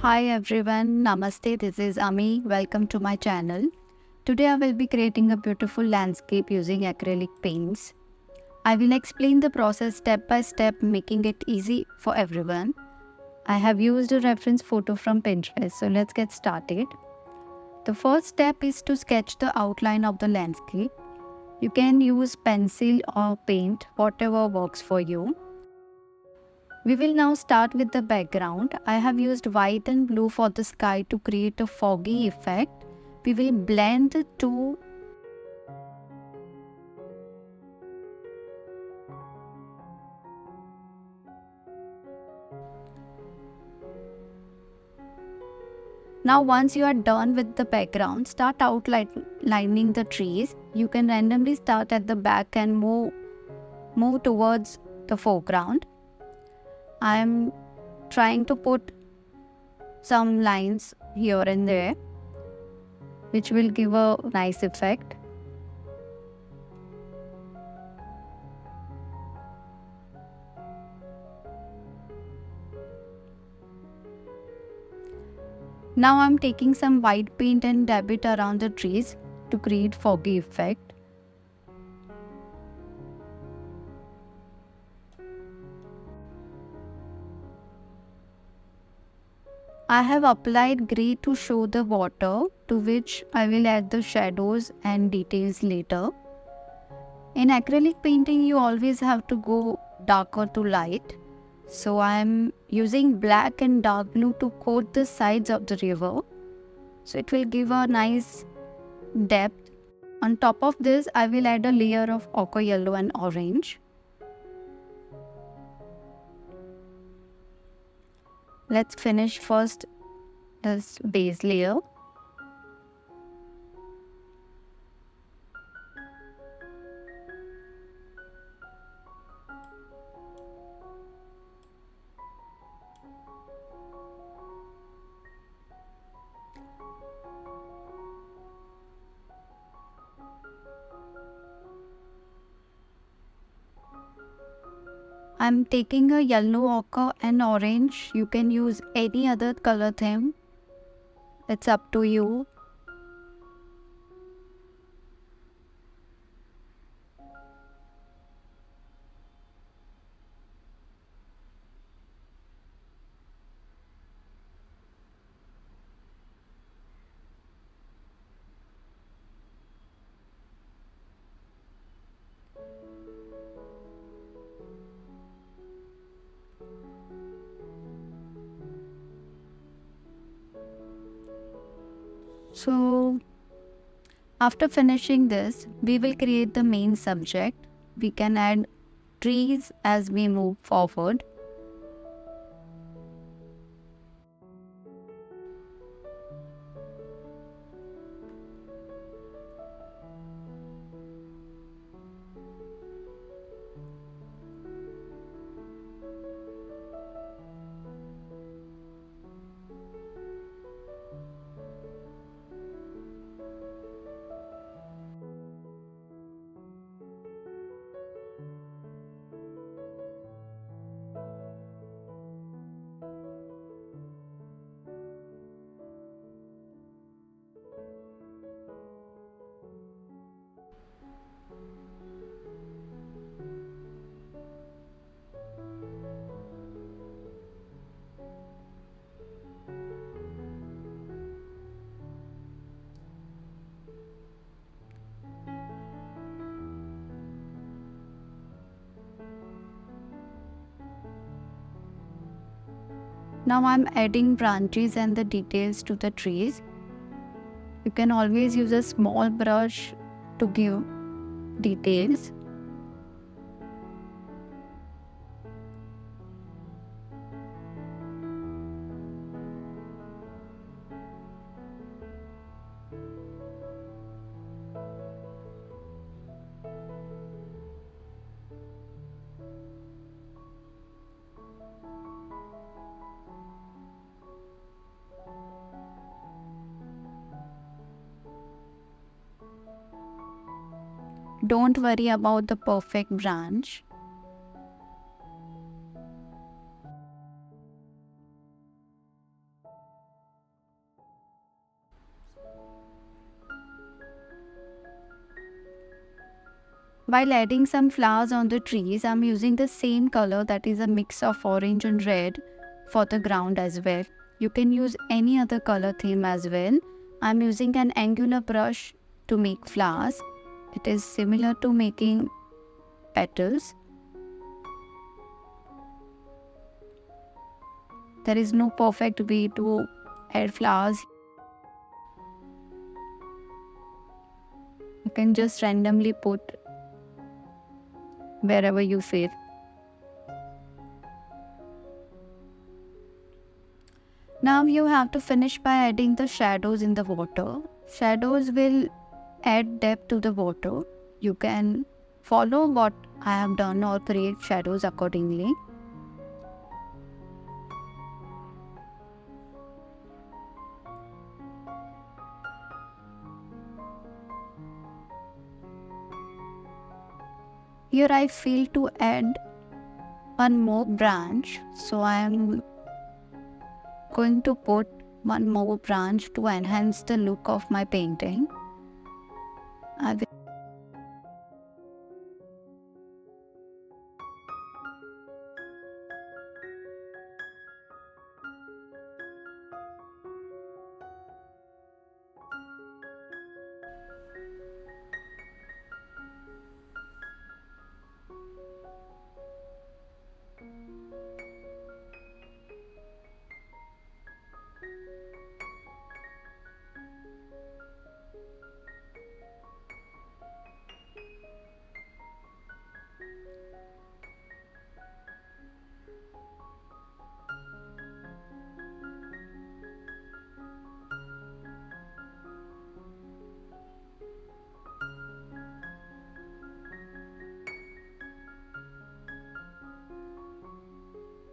Hi everyone, Namaste, this is Ami. Welcome to my channel. Today I will be creating a beautiful landscape using acrylic paints. I will explain the process step by step, making it easy for everyone. I have used a reference photo from Pinterest, so let's get started. The first step is to sketch the outline of the landscape. You can use pencil or paint, whatever works for you. We will now start with the background. I have used white and blue for the sky to create a foggy effect. We will blend the two. Now once you are done with the background, start outlining the trees. You can randomly start at the back and move towards the foreground. I am trying to put some lines here and there, which will give a nice effect. Now I am taking some white paint and dab it around the trees to create foggy effect. I have applied grey to show the water, to which I will add the shadows and details later. In acrylic painting, you always have to go darker to light. So I am using black and dark blue to coat the sides of the river. So it will give a nice depth. On top of this, I will add a layer of ochre yellow and orange. Let's finish first this base layer. I'm taking a yellow, ochre and orange. You can use any other color theme. It's up to you. So after finishing this, we will create the main subject. We can add trees as we move forward. Now I'm adding branches and the details to the trees. You can always use a small brush to give details. Don't worry about the perfect branch. While adding some flowers on the trees, I'm using the same color, that is a mix of orange and red, for the ground as well. You can use any other color theme as well. I'm using an angular brush to make flowers. It is similar to making petals. There is no perfect way to add flowers. You can just randomly put wherever you feel. Now you have to finish by adding the shadows in the water. Shadows will add depth to the water. You can follow what I have done or create shadows accordingly. Here I feel to add one more branch, so I am going to put one more branch to enhance the look of my painting. I will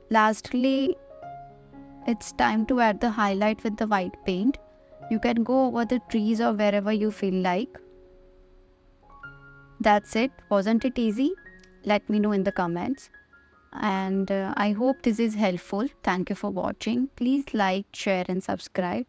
Lastly, it's time to add the highlight with the white paint. You can go over the trees or wherever you feel like. That's it. Wasn't it easy? Let me know in the comments. And I hope this is helpful. Thank you for watching. Please like, share and subscribe.